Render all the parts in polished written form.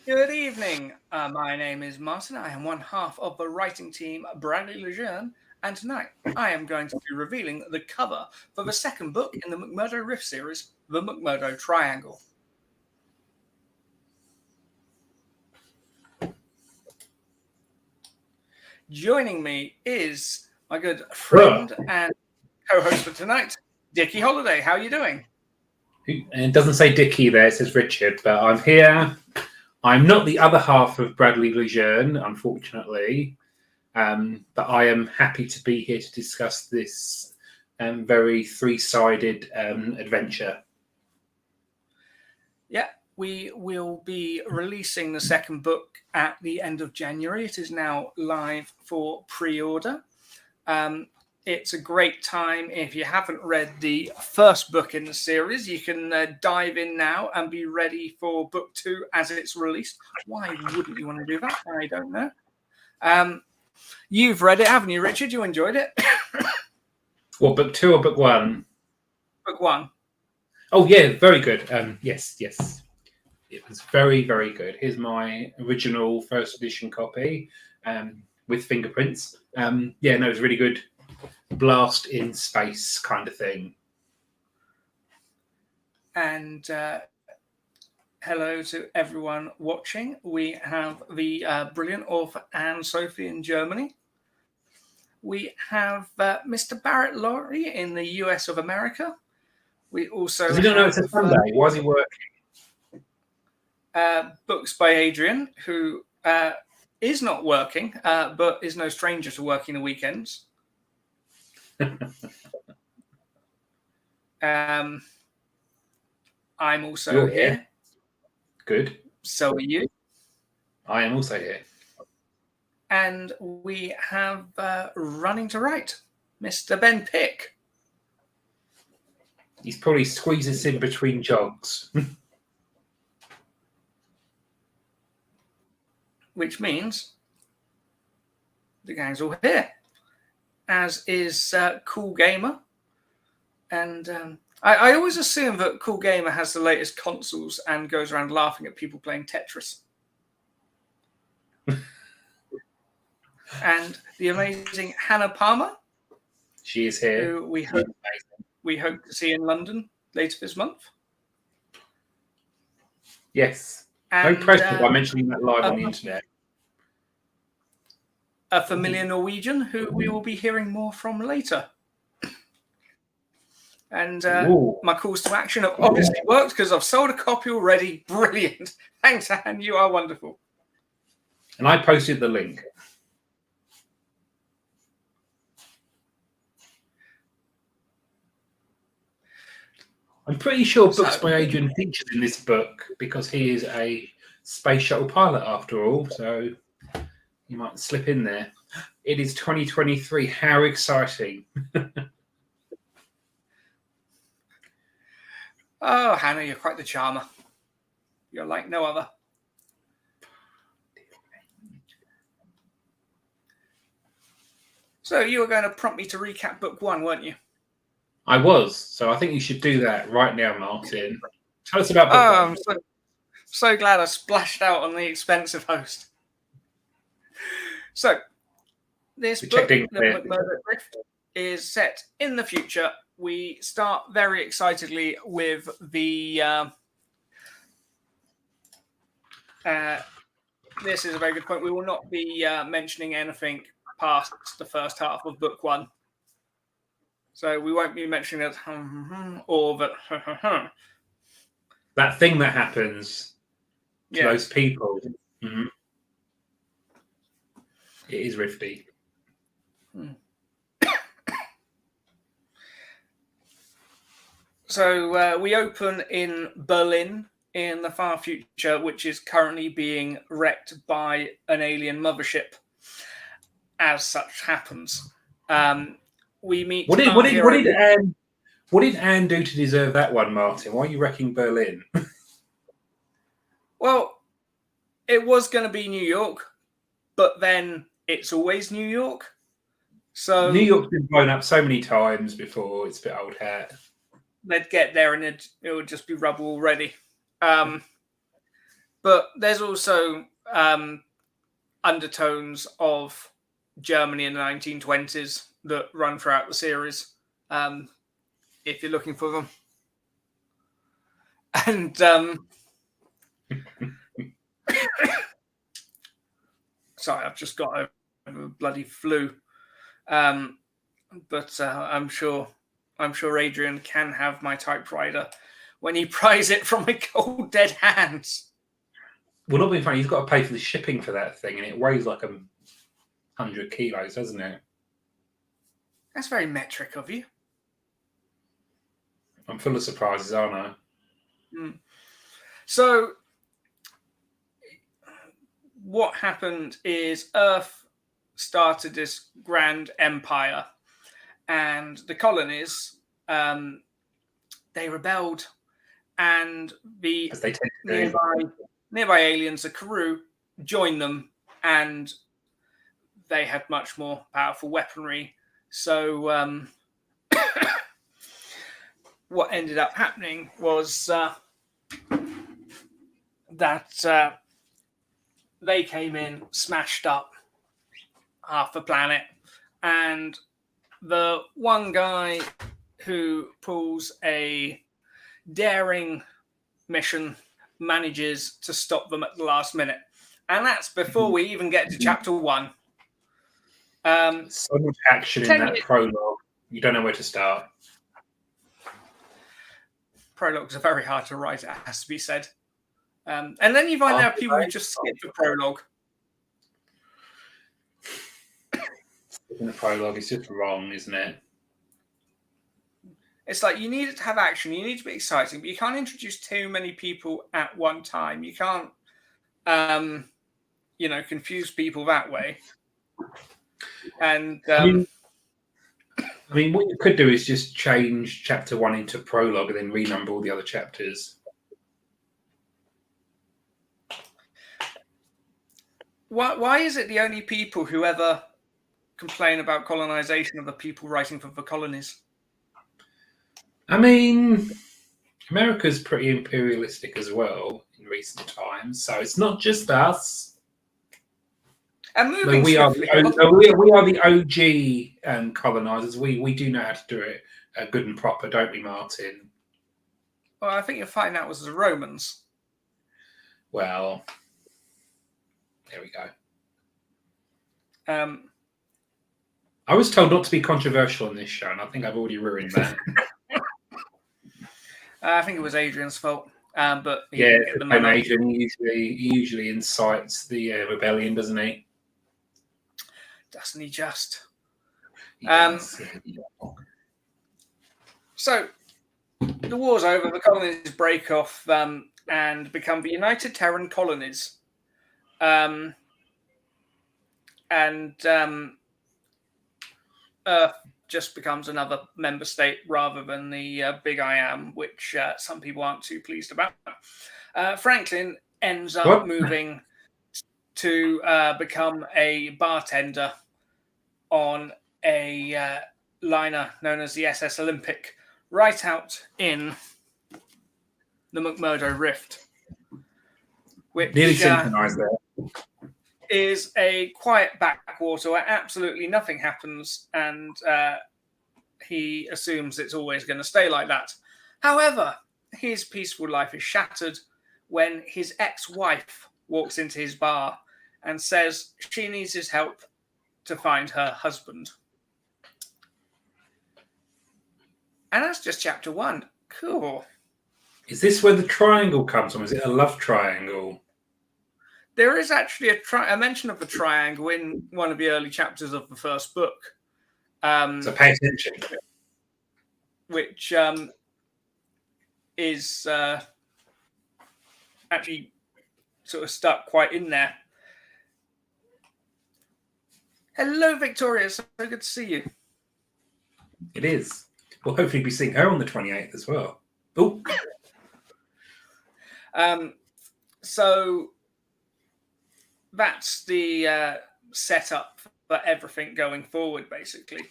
Good evening. My name is Martin. I am one half of the writing team Bradley Lejeune, and tonight I am going to be revealing the cover for the second book in the McMurdo Rift series, The McMurdo Triangle. Joining me is my good friend and co-host for tonight, Dickie Holiday. How are you doing? And it doesn't say Dickie there, it says Richard, but I'm here. I'm not the other half of Bradley Lejeune, unfortunately, but I am happy to be here to discuss this very three-sided adventure. Yeah, we will be releasing the second book at the end of January. It is now live for pre-order. It's a great time. If you haven't read the first book in the series, you can dive in now and be ready for book 2 as it's released. Why wouldn't you want to do that? I don't know. You've read it, haven't you, Richard? You enjoyed it? What, book 2 or book 1? Book 1. Oh, yeah, very good. Yes. It was very, very good. Here's my original first edition copy with fingerprints. It was really good. Blast in space kind of thing. And hello to everyone watching. We have the brilliant author Anne Sophie in Germany. We have Mr. Barrett Laurie in the US of America. We also Does he not know it's a Sunday? Why is he working? Books by Adrian, who is not working, but is no stranger to working the weekends. I'm also here. Good. So are you. I am also here. And we have running to write, Mr. Ben Pick. He's probably squeezes in between jogs. Which means the gang's all here, as is Cool Gamer. And I always assume that Cool Gamer has the latest consoles and goes around laughing at people playing Tetris. And the amazing Hannah Palmer. She is here. Who we hope to see in London later this month. Yes. No pressure by mentioning that live on the internet. A familiar Norwegian who we will be hearing more from later. And my calls to action have obviously worked because I've sold a copy already. Brilliant. Thanks, Anne. You are wonderful. And I posted the link. I'm pretty sure Books by Adrian features in this book because he is a space shuttle pilot after all, so you might slip in there. It is 2023. How exciting. Oh, Hannah, you're quite the charmer. You're like no other. So you were going to prompt me to recap book 1, weren't you? I was. So I think you should do that right now, Martin. Tell us about book 1. I'm so glad I splashed out on the expensive host. So this book, The McMurdo Rift, is set in the future. We start very excitedly with the... this is a very good point. We will not be mentioning anything past the first half of book 1. So we won't be mentioning that or that... that thing that happens to those people. Mm-hmm. It is rifty. So we open in Berlin in the far future, which is currently being wrecked by an alien mothership. As such happens, we meet. What did Anne do to deserve that one, Martin? Why are you wrecking Berlin? Well, it was going to be New York, but then it's always New York. So New York's been blown up so many times before. It's a bit old hat. They'd get there and it would just be rubble already. But But there's also undertones of Germany in the 1920s that run throughout the series, if you're looking for them. And sorry, I've just got a bloody flu. But I'm sure Adrian can have my typewriter when he pries it from my cold dead hands. Well, not being funny, he's got to pay for the shipping for that thing, and it weighs like 100 kilos, doesn't it? That's very metric of you. I'm full of surprises, aren't I? So, what happened is Earth started this grand empire, and the colonies, they rebelled, and the nearby aliens, the Karoo, joined them, and they had much more powerful weaponry. So what ended up happening was that they came in, smashed up half the planet, and the one guy who pulls a daring mission manages to stop them at the last minute. And that's before we even get to chapter 1. So much action in that prologue. You don't know where to start. Prologues are very hard to write, it has to be said. And then you find there are people who just skip the prologue. Skipping the prologue is just wrong, isn't it? It's like you need it to have action, you need to be exciting, but you can't introduce too many people at one time. You can't, confuse people that way. And I mean, what you could do is just change chapter 1 into prologue and then renumber all the other chapters. Why is it the only people who ever complain about colonization are the people writing for the colonies? I mean, America's pretty imperialistic as well in recent times, so it's not just us. And moving we are the OG colonizers. We do know how to do it good and proper, don't we, Martin? Well, I think you'll find that was the Romans. Well, there we go. I was told not to be controversial in this show, and I think I've already ruined that. I think it was Adrian's fault. But yeah, Adrian usually incites the rebellion, doesn't he? Doesn't he just? Yes. So the war's over. The colonies break off and become the United Terran Colonies. Earth just becomes another member state rather than the big I am, which some people aren't too pleased about. Franklin ends up moving to become a bartender on a liner known as the SS Olympic, right out in the McMurdo Rift, which nearly synchronized there. Is a quiet backwater where absolutely nothing happens, and he assumes it's always going to stay like that. However, his peaceful life is shattered when his ex-wife walks into his bar and says she needs his help to find her husband. And that's just chapter 1. Cool. Is this where the triangle comes from? Is it a love triangle? There is actually a mention of the triangle in one of the early chapters of the first book. So pay attention. Which is actually sort of stuck quite in there. Hello, Victoria. So good to see you. It is. We'll hopefully be seeing her on the 28th as well. Oh. So that's the setup for everything going forward, basically.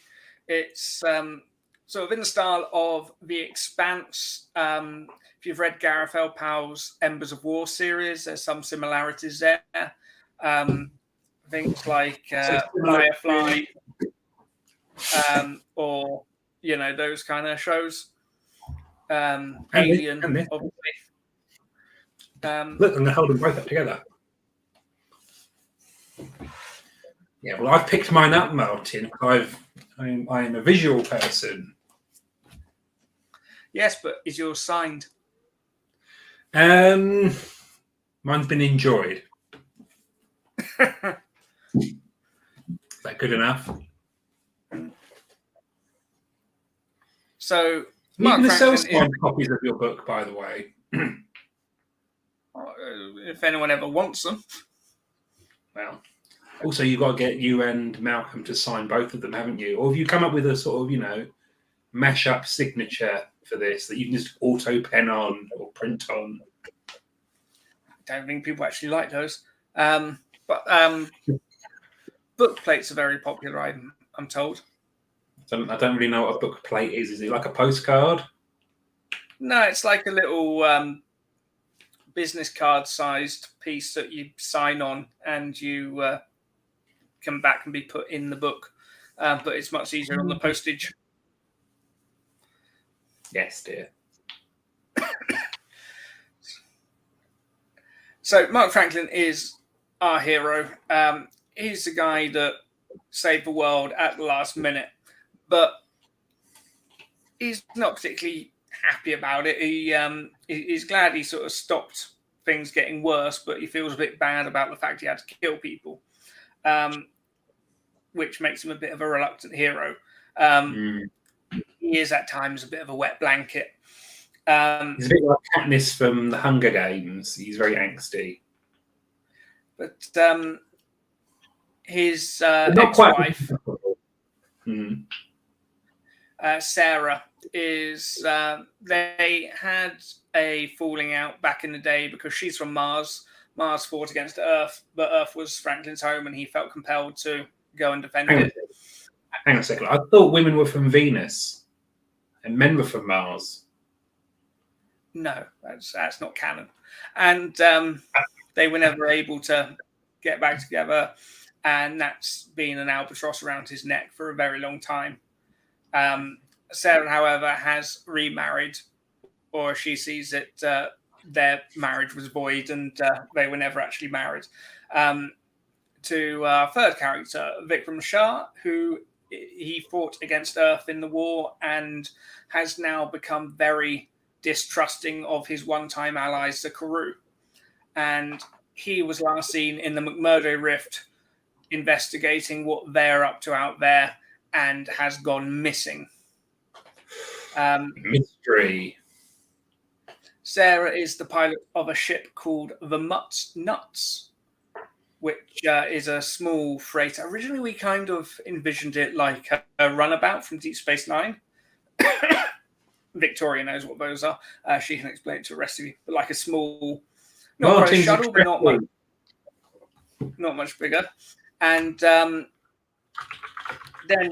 It's sort of in the style of The Expanse. If you've read Gareth L. Powell's Embers of War series, there's some similarities there. Things like Firefly, or those kind of shows. Alien, obviously. Look, I'm going to hold them both up together. Yeah, well, I've picked mine up, Martin. I am a visual person. Yes, but is yours signed? Mine's been enjoyed. Is that good enough? So, Mark Franklin sell signed copies of your book, by the way. If anyone ever wants them. Well, also you've got to get you and Malcolm to sign both of them, haven't you? Or have you come up with a sort of, mash-up signature for this that you can just auto pen on or print on? I don't think people actually like those. But book plates are very popular, I'm told. I don't really know what a book plate is. Is it like a postcard? No, it's like a little business card sized piece that you sign on and you come back and be put in the book. But it's much easier on the postage. Yes, dear. So Mark Franklin is our hero. He's the guy that saved the world at the last minute, but he's not particularly happy about it. He's glad he sort of stopped things getting worse, but he feels a bit bad about the fact he had to kill people, which makes him a bit of a reluctant hero. He is at times a bit of a wet blanket. He's a bit like Katniss from the Hunger Games. He's very angsty. But his ex-wife, Sarah, is they had a falling out back in the day because she's from Mars. Mars fought against Earth, but Earth was Franklin's home, and he felt compelled to go and defend it. Hang on a second. I thought women were from Venus and men were from Mars. No, that's not canon. And they were never able to get back together, and that's been an albatross around his neck for a very long time. Sarah, however, has remarried, or she sees that their marriage was void and they were never actually married, to our third character, Vikram Shah, who he fought against Earth in the war and has now become very distrusting of his one-time allies, the Karoo. And he was last seen in the McMurdo Rift investigating what they're up to out there and has gone missing. Mystery. Sarah is the pilot of a ship called the Mutt's Nuts, which is a small freighter. Originally, we kind of envisioned it like a runabout from Deep Space Nine. Victoria knows what those are. She can explain it to the rest of you. But like a small, not quite a shuttle, but not much bigger. And then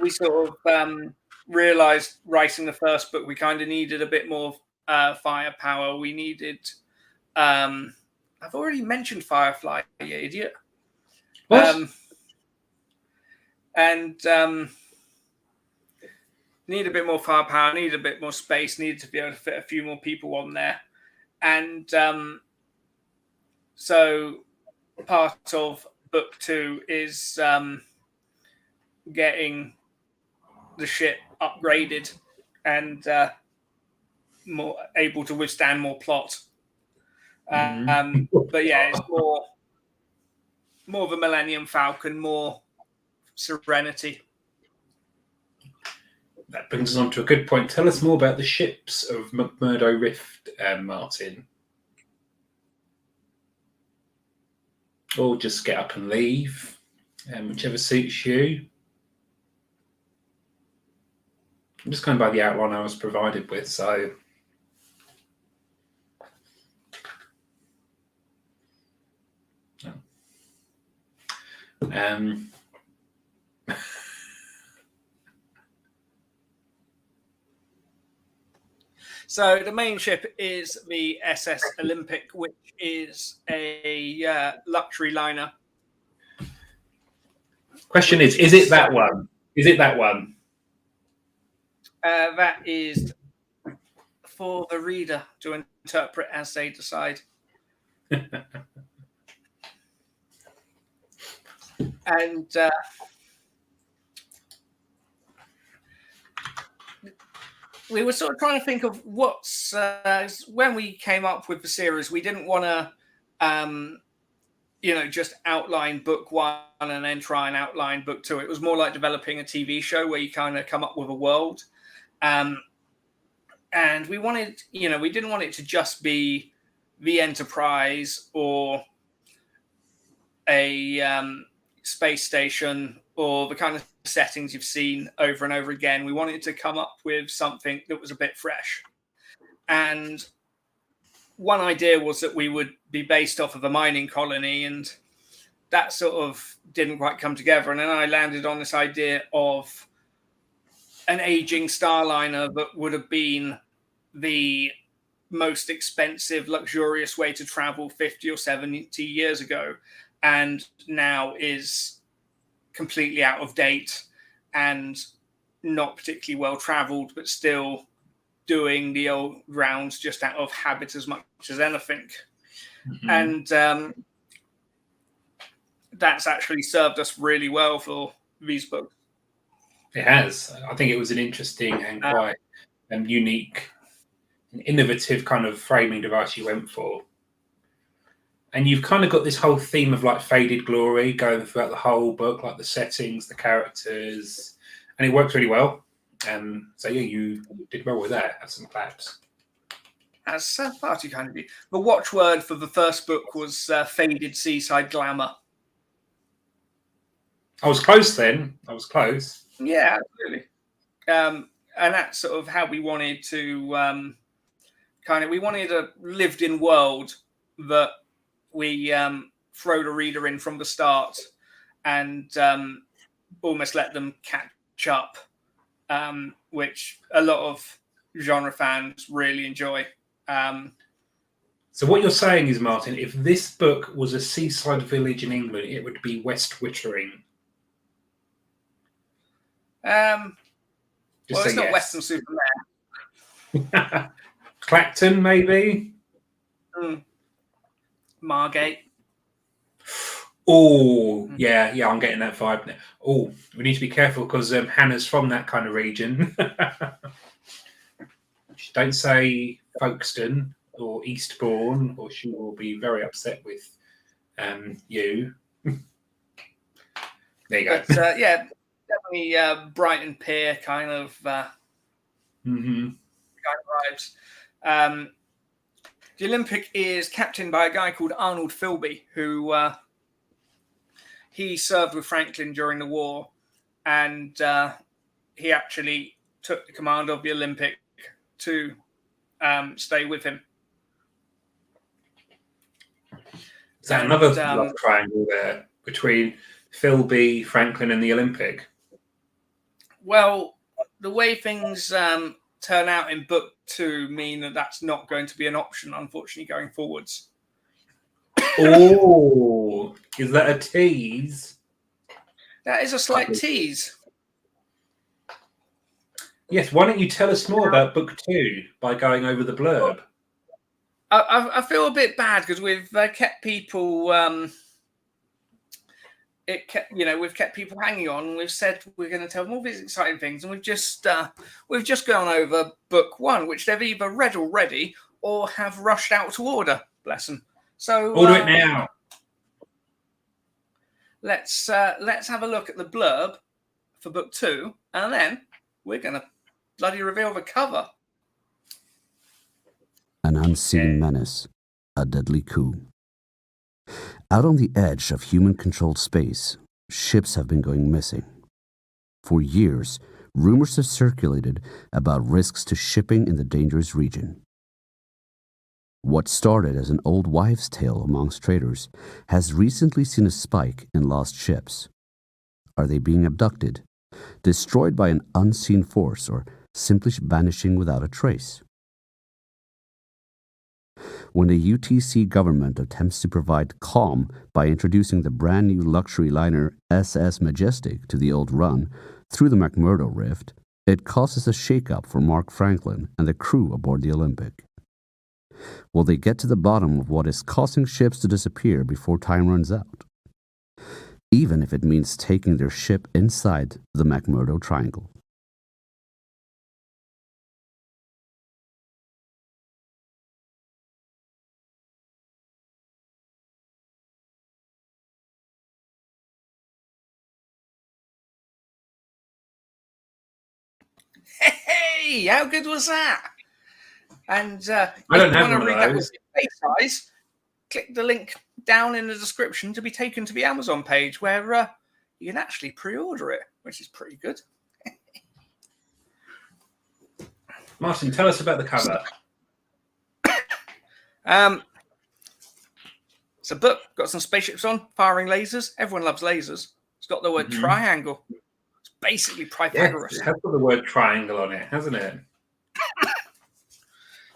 we sort of realized writing the first book, we kind of needed a bit more firepower. We needed... I've already mentioned Firefly, you idiot. What? Need a bit more firepower, need a bit more space, needed to be able to fit a few more people on there. And so part of book 2 is getting the ship upgraded and more able to withstand more plot. But yeah, it's more of a Millennium Falcon, more serenity. That brings us on to a good point. Tell us more about the ships of McMurdo Rift, Martin. Or just get up and leave, whichever suits you. I'm just going by the outline I was provided with, so... So the main ship is the SS Olympic, which is a luxury liner. Question is it that one? Is it that one? That is for the reader to interpret as they decide. And we were sort of trying to think of what's when we came up with the series, we didn't want to just outline book one and then try and outline book two. It was more like developing a TV show where you kind of come up with a world. And we wanted, we didn't want it to just be the Enterprise or a space station or the kind of settings you've seen over and over again. We wanted to come up with something that was a bit fresh. And one idea was that we would be based off of a mining colony, and that sort of didn't quite come together. And then I landed on this idea of an aging starliner that would have been the most expensive, luxurious way to travel 50 or 70 years ago, and now is completely out of date and not particularly well traveled, but still doing the old rounds just out of habit as much as anything. Mm-hmm. And that's actually served us really well for these books. It has. I think it was an interesting and quite unique and innovative kind of framing device you went for. And you've kind of got this whole theme of like faded glory going throughout the whole book, like the settings, the characters, and it works really well. So yeah, you did well with that. Have some claps. That's far too kind of you. The watchword for the first book was faded seaside glamour. I was close then. I was close. Yeah, absolutely. And that's sort of how we wanted to we wanted a lived-in world that we throw the reader in from the start and almost let them catch up. Which a lot of genre fans really enjoy. So what you're saying is, Martin, if this book was a seaside village in England, it would be West Wittering. It's not Western Superman. Clacton, maybe? Margate. Oh, yeah, I'm getting that vibe now. Oh, we need to be careful because Hannah's from that kind of region. Don't say Folkestone or Eastbourne, or she will be very upset with you. There you go. But, yeah, definitely Brighton Pier kind of vibes. The Olympic is captained by a guy called Arnold Philby, who he served with Franklin during the war, and he actually took the command of the Olympic to stay with him. Is that another love triangle there between Philby, Franklin, and the Olympic? Well, the way things turn out in book 2 mean that that's not going to be an option, unfortunately, going forwards. Oh, is that a tease? That is a slight tease. Yes, why don't you tell us more about book 2 by going over the blurb? I feel a bit bad because we've kept people. We've kept people hanging on. We've said we're going to tell them all these exciting things, and we've just gone over book 1, which they've either read already or have rushed out to order. Bless them. So order it now. Let's have a look at the blurb for book 2, and then we're going to bloody reveal the cover. An unseen menace, a deadly coup. Out on the edge of human-controlled space, ships have been going missing. For years, rumors have circulated about risks to shipping in the dangerous region. What started as an old wives' tale amongst traders has recently seen a spike in lost ships. Are they being abducted, destroyed by an unseen force, or simply vanishing without a trace? When the UTC government attempts to provide calm by introducing the brand new luxury liner SS Majestic to the old run through the McMurdo Rift, it causes a shakeup for Mark Franklin and the crew aboard the Olympic. Will they get to the bottom of what is causing ships to disappear before time runs out? Even if it means taking their ship inside the McMurdo Triangle. Hey, how good was that? And I don't if you have want to one of read that those. with face size, click the link down in the description to be taken to the Amazon page where you can actually pre-order it, which is pretty good. Martin, tell us about the cover. It's a book, got some spaceships on, firing lasers. Everyone loves lasers. It's got the word triangle. It's basically Pythagoras. Yes, it has got the word triangle on it, hasn't it?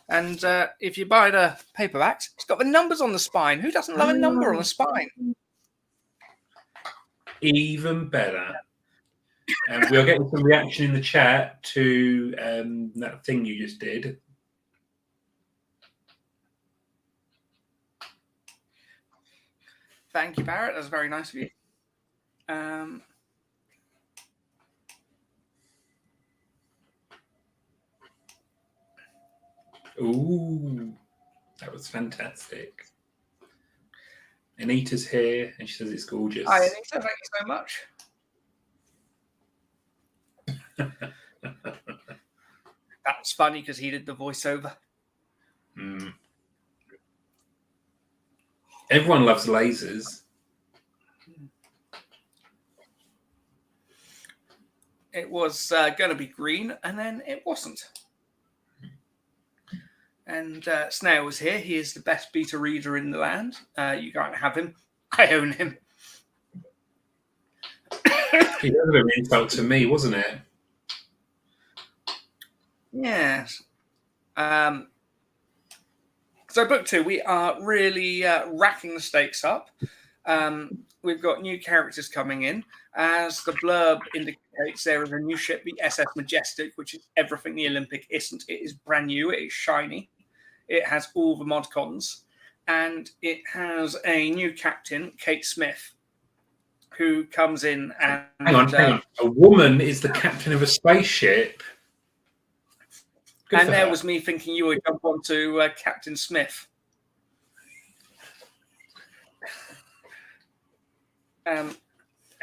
And if you buy the paperbacks, it's got the numbers on the spine. Who doesn't love a number on the spine? Even better. We are getting some reaction in the chat to that thing you just did. Thank you, Barrett. That's very nice of you. Ooh, that was fantastic. Anita's here, and she says it's gorgeous. Hi, Anita. Thank you so much. That was funny because he did the voiceover. Everyone loves lasers. It was going to be green, and then it wasn't. And Snail was here. He is the best beta reader in the land. You can't have him. I own him. He was an insult to me, wasn't it? Yes. So book 2, we are really racking the stakes up. We've got new characters coming in. As the blurb indicates, there is a new ship, the SS Majestic, which is everything the Olympic isn't. It is brand new. It is shiny. It has all the mod cons. And it has a new captain, Kate Smith, who comes in and... Hang on. A woman is the captain of a spaceship. Good and there her. was me thinking you would jump onto Captain Smith.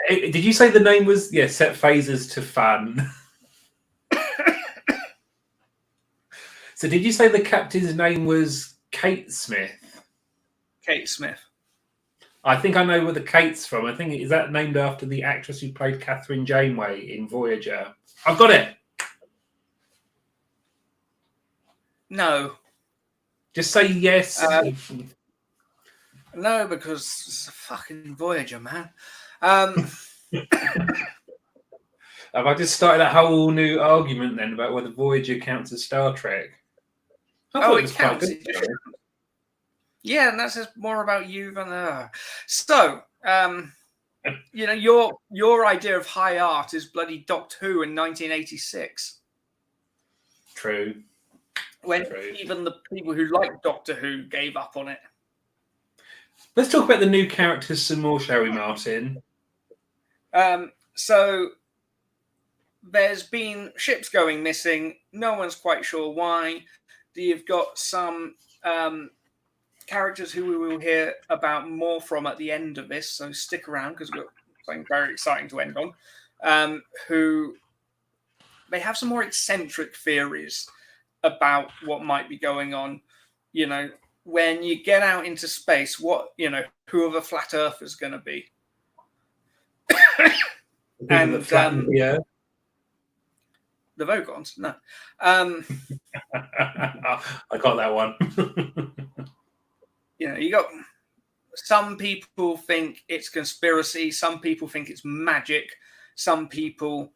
Did you say the name was set phasers to fun? So did you say the captain's name was Kate Smith? Kate Smith. I think I know where the Kate's from. I think is that named after the actress who played Catherine Janeway in Voyager. I've got it. No. Just say yes. No, because it's a fucking Voyager, man. Have I just started a whole new argument then about whether Voyager counts as Star Trek? It counts. Yeah, and that says more about you than So, your idea of high art is bloody Doctor Who in 1986. True. When even the people who like Doctor Who gave up on it. Let's talk about the new characters some more, shall we, Martin? So there's been ships going missing. No one's quite sure why. You've got some characters who we will hear about more from at the end of this, so stick around because we've got something very exciting to end on. Who they have some more eccentric theories about what might be going on. You know, when you get out into space, who are the flat earthers going to be? And the Vogons, no. I got that one. You got some people think it's conspiracy, some people think it's magic, some people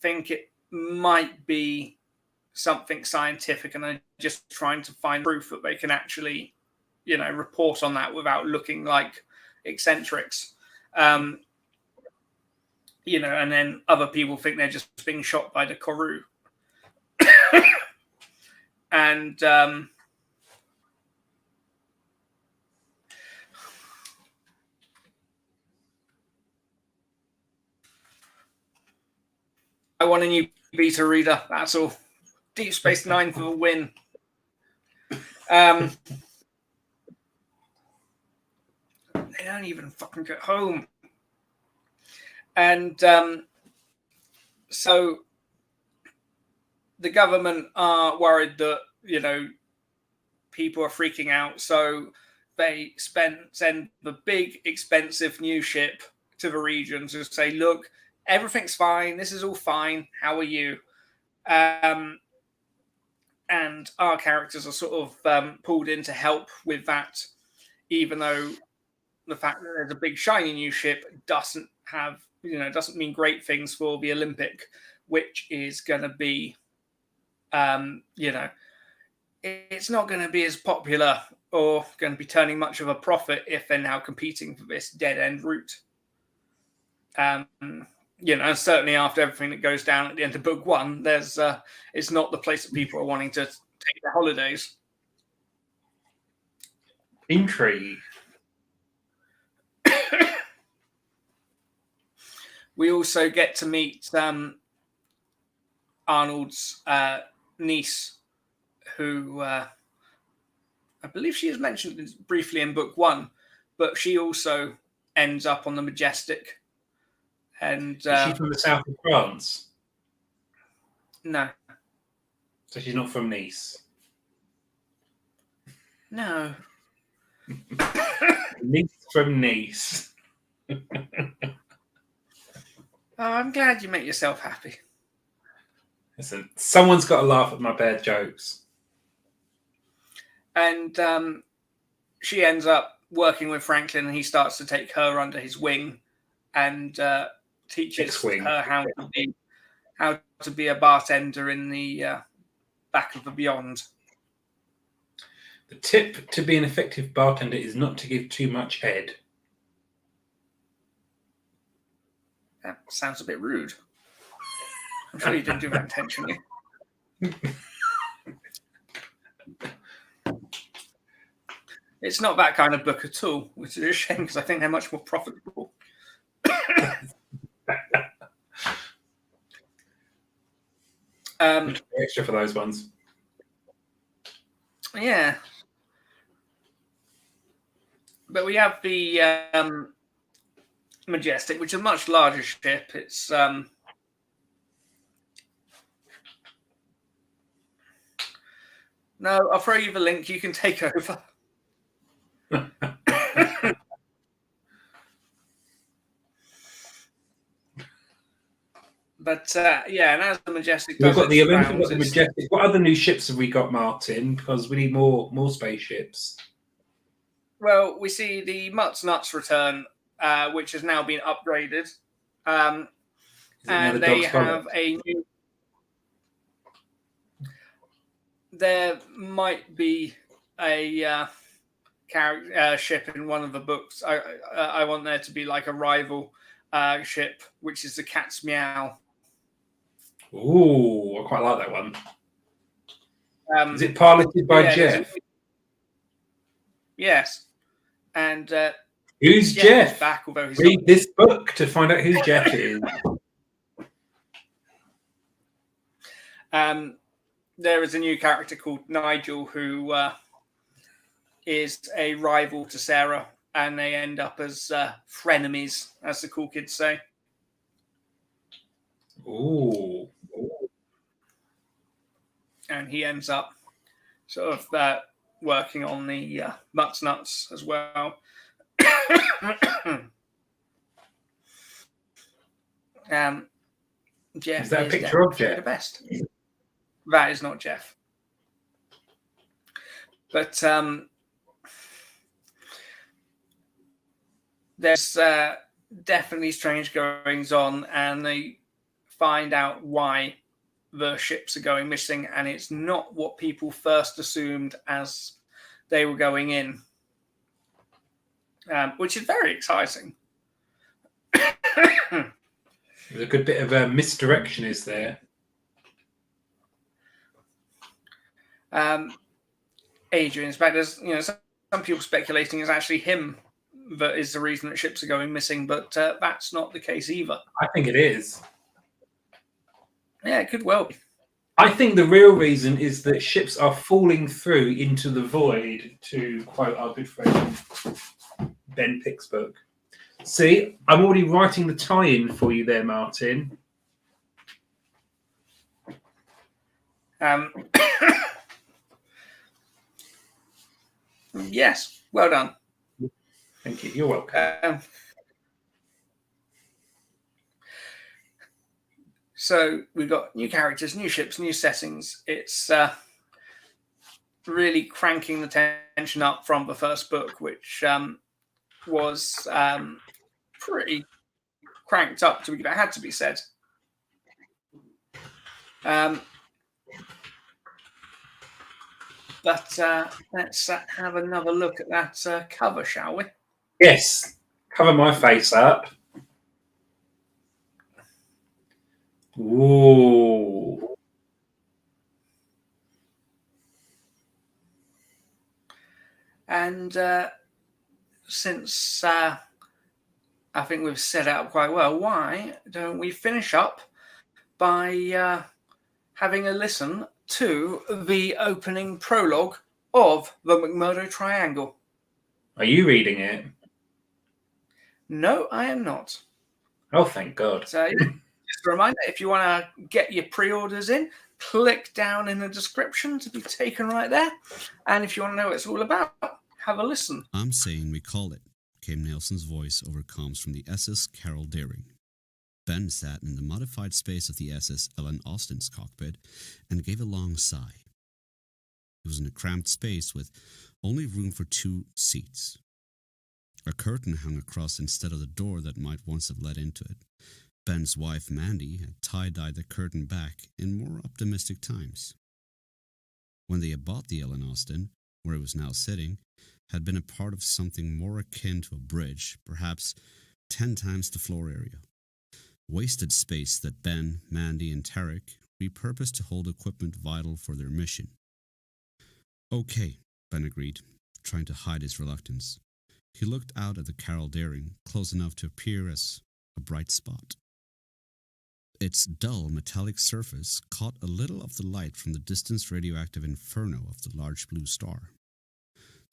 think it might be something scientific and are just trying to find proof that they can actually, report on that without looking like eccentrics. And then other people think they're just being shot by the Koru. And I want a new beta reader. That's all. Deep Space Nine for the win. They don't even fucking get home. And so the government are worried that, people are freaking out. So they send the big, expensive new ship to the region to say, look, everything's fine. This is all fine. How are you? And our characters are sort of pulled in to help with that, even though the fact that there's a big shiny new ship doesn't mean great things for the Olympic, which is going to be, it's not going to be as popular or going to be turning much of a profit if they're now competing for this dead end route. Certainly after everything that goes down at the end of book one, it's not the place that people are wanting to take their holidays. Intrigue. We also get to meet Arnold's niece, who I believe she is mentioned briefly in book one, but she also ends up on the Majestic. And is she from the south of France? No. So she's not from Nice? No. Niece from Nice. I'm glad you make yourself happy. Listen, someone's got to laugh at my bad jokes. And she ends up working with Franklin, and he starts to take her under his wing and teaches her how to be a bartender in the back of the Beyond. The tip to be an effective bartender is not to give too much head. That sounds a bit rude. I'm sure you didn't do that intentionally. It's not that kind of book at all, which is a shame because I think they're much more profitable. Extra for those ones. Yeah. But we have the Majestic, which is a much larger ship. It's no, I'll throw you the link. You can take over. But and as the Majestic does, we've got the Olympic, we've got the Majestic. What other new ships have we got, Martin? Because we need more spaceships. Well, we see the Mutt's Nuts return, which has now been upgraded, and they have a new. There might be a ship in one of the books. I want there to be like a rival ship, which is the Cat's Meow. Ooh, I quite like that one. Is it piloted by Jeff? Yes. And who's Jeff? Back, although he's read this book to find out who Jeff is. There is a new character called Nigel who is a rival to Sarah, and they end up as frenemies, as the cool kids say. Ooh. And he ends up sort of working on the Mutt's Nuts as well. Jeff is that a picture of Jeff? The best. That is not Jeff. But there's definitely strange goings on, and they find out why the ships are going missing, and it's not what people first assumed as they were going in, which is very exciting. There's a good bit of misdirection, is there? Adrian's back. There's, some people speculating it's actually him that is the reason that ships are going missing, but that's not the case either. I think it is. Yeah, it could well be. I think the real reason is that ships are falling through into the void, to quote our good friend Ben Pick's book. See, I'm already writing the tie-in for you there, Martin. Yes, well done. Thank you. You're welcome. So we've got new characters, new ships, new settings. It's really cranking the tension up from the first book, which was pretty cranked up to be, that had to be said. But let's have another look at that cover, shall we? Yes. Cover my face up. Ooh. And since I think we've set out quite well, why don't we finish up by having a listen to the opening prologue of the McMurdo Triangle? Are you reading it? No, I am not. Oh, thank God. So just a reminder, if you want to get your pre-orders in, click down in the description to be taken right there. And if you want to know what it's all about, have a listen. I'm saying we call it, came Nelson's voice over comms from the SS Carol Deering. Ben sat in the modified space of the SS Ellen Austin's cockpit and gave a long sigh. It was in a cramped space with only room for 2 seats. A curtain hung across instead of the door that might once have led into it. Ben's wife, Mandy, had tie-dyed the curtain back in more optimistic times. When they had bought the Ellen Austin, where it was now sitting, had been a part of something more akin to a bridge, perhaps 10 times the floor area. Wasted space that Ben, Mandy, and Tarek repurposed to hold equipment vital for their mission. Okay, Ben agreed, trying to hide his reluctance. He looked out at the Carol Deering, close enough to appear as a bright spot. Its dull metallic surface caught a little of the light from the distant radioactive inferno of the large blue star.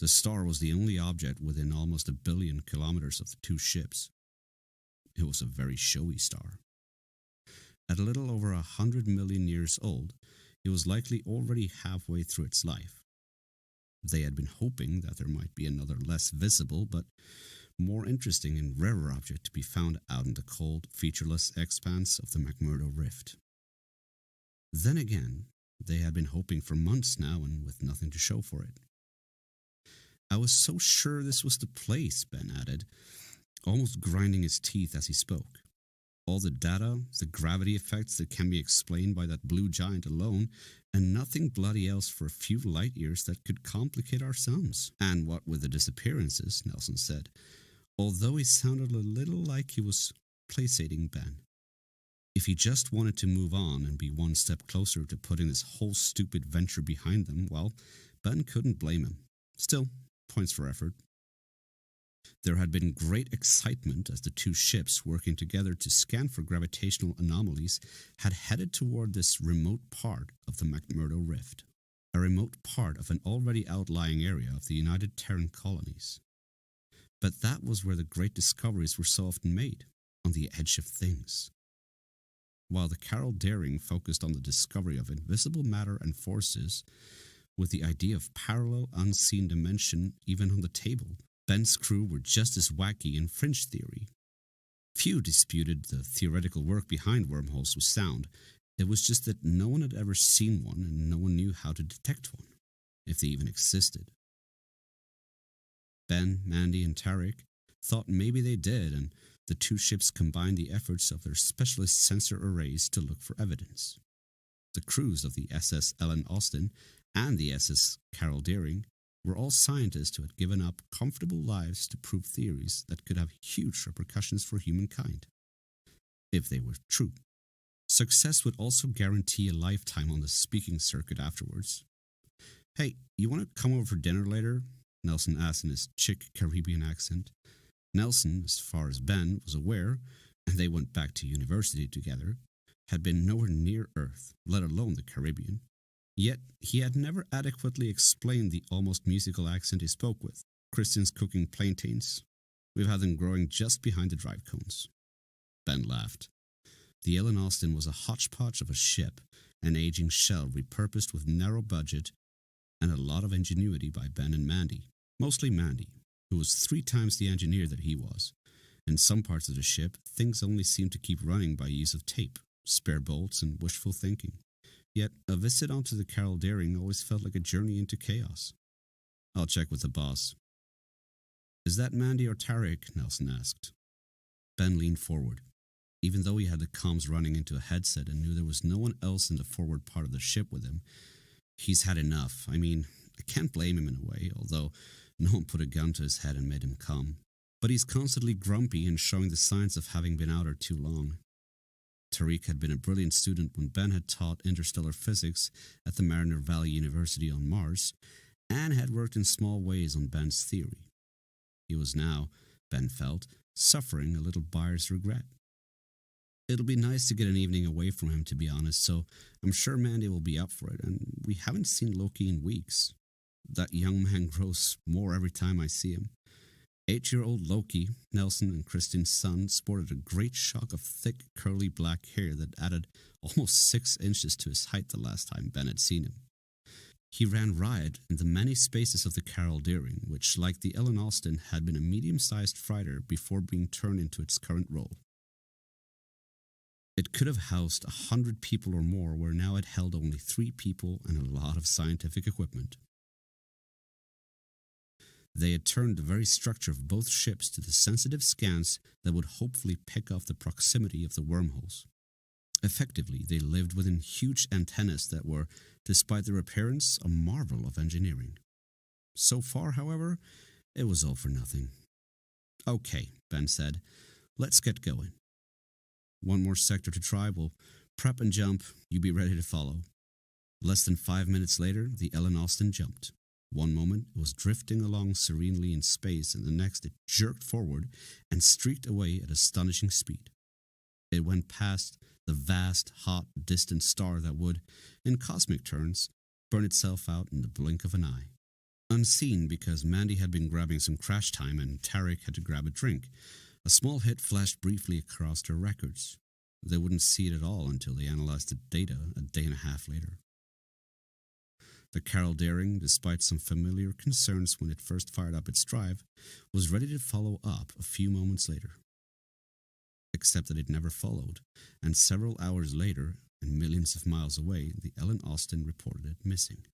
The star was the only object within almost 1 billion kilometers of the 2 ships. It was a very showy star. At a little over 100 million years old, it was likely already halfway through its life. They had been hoping that there might be another less visible but more interesting and rarer object to be found out in the cold, featureless expanse of the McMurdo Rift. Then again, they had been hoping for months now and with nothing to show for it. I was so sure this was the place, Ben added, almost grinding his teeth as he spoke. All the data, the gravity effects that can be explained by that blue giant alone, and nothing bloody else for a few light years that could complicate our sums. And what with the disappearances, Nelson said, although he sounded a little like he was placating Ben. If he just wanted to move on and be one step closer to putting this whole stupid venture behind them, well, Ben couldn't blame him. Still, points for effort. There had been great excitement as the 2 ships, working together to scan for gravitational anomalies, had headed toward this remote part of the McMurdo Rift, a remote part of an already outlying area of the United Terran colonies. But that was where the great discoveries were so often made, on the edge of things. While the Carol Deering focused on the discovery of invisible matter and forces, with the idea of parallel unseen dimension even on the table, Ben's crew were just as wacky in fringe theory. Few disputed the theoretical work behind wormholes was sound. It was just that no one had ever seen one and no one knew how to detect one, if they even existed. Ben, Mandy, and Tarek thought maybe they did, and the 2 ships combined the efforts of their specialist sensor arrays to look for evidence. The crews of the SS Ellen Austin and the SS Carol Deering were all scientists who had given up comfortable lives to prove theories that could have huge repercussions for humankind, if they were true. Success would also guarantee a lifetime on the speaking circuit afterwards. "Hey, you want to come over for dinner later?" Nelson asked in his chic Caribbean accent. Nelson, as far as Ben was aware, and they went back to university together, had been nowhere near Earth, let alone the Caribbean. Yet he had never adequately explained the almost musical accent he spoke with. "Christian's cooking plantains. We've had them growing just behind the drive cones." Ben laughed. The Ellen Austin was a hodgepodge of a ship, an aging shell repurposed with narrow budget and a lot of ingenuity by Ben and Mandy. Mostly Mandy, who was 3 times the engineer that he was. In some parts of the ship, things only seemed to keep running by use of tape, spare bolts, and wishful thinking. Yet a visit onto the Carol Deering always felt like a journey into chaos. "I'll check with the boss." "Is that Mandy or Tarek?" Nelson asked. Ben leaned forward. Even though he had the comms running into a headset and knew there was no one else in the forward part of the ship with him, he's had enough. I mean, I can't blame him in a way, although no one put a gun to his head and made him come. But he's constantly grumpy and showing the signs of having been out there too long. Tariq had been a brilliant student when Ben had taught interstellar physics at the Mariner Valley University on Mars, and had worked in small ways on Ben's theory. He was now, Ben felt, suffering a little buyer's regret. It'll be nice to get an evening away from him, to be honest, so I'm sure Mandy will be up for it, and we haven't seen Loki in weeks. That young man grows more every time I see him. 8-year-old Loki, Nelson and Kristin's son, sported a great shock of thick, curly black hair that added almost 6 inches to his height the last time Ben had seen him. He ran riot in the many spaces of the Carol Deering, which, like the Ellen Austin, had been a medium-sized freighter before being turned into its current role. It could have housed 100 people or more, where now it held only 3 people and a lot of scientific equipment. They had turned the very structure of both ships to the sensitive scans that would hopefully pick off the proximity of the wormholes. Effectively, they lived within huge antennas that were, despite their appearance, a marvel of engineering. So far, however, it was all for nothing. "Okay," Ben said, "let's get going. One more sector to try, we'll prep and jump, you be ready to follow." Less than 5 minutes later, the Ellen Austin jumped. One moment it was drifting along serenely in space, and the next it jerked forward and streaked away at astonishing speed. It went past the vast, hot, distant star that would, in cosmic terms, burn itself out in the blink of an eye. Unseen because Mandy had been grabbing some crash time and Tarek had to grab a drink, a small hit flashed briefly across their records. They wouldn't see it at all until they analyzed the data a day and a half later. The Carol Deering, despite some familiar concerns when it first fired up its drive, was ready to follow up a few moments later. Except that it never followed, and several hours later, and millions of miles away, the Ellen Austin reported it missing.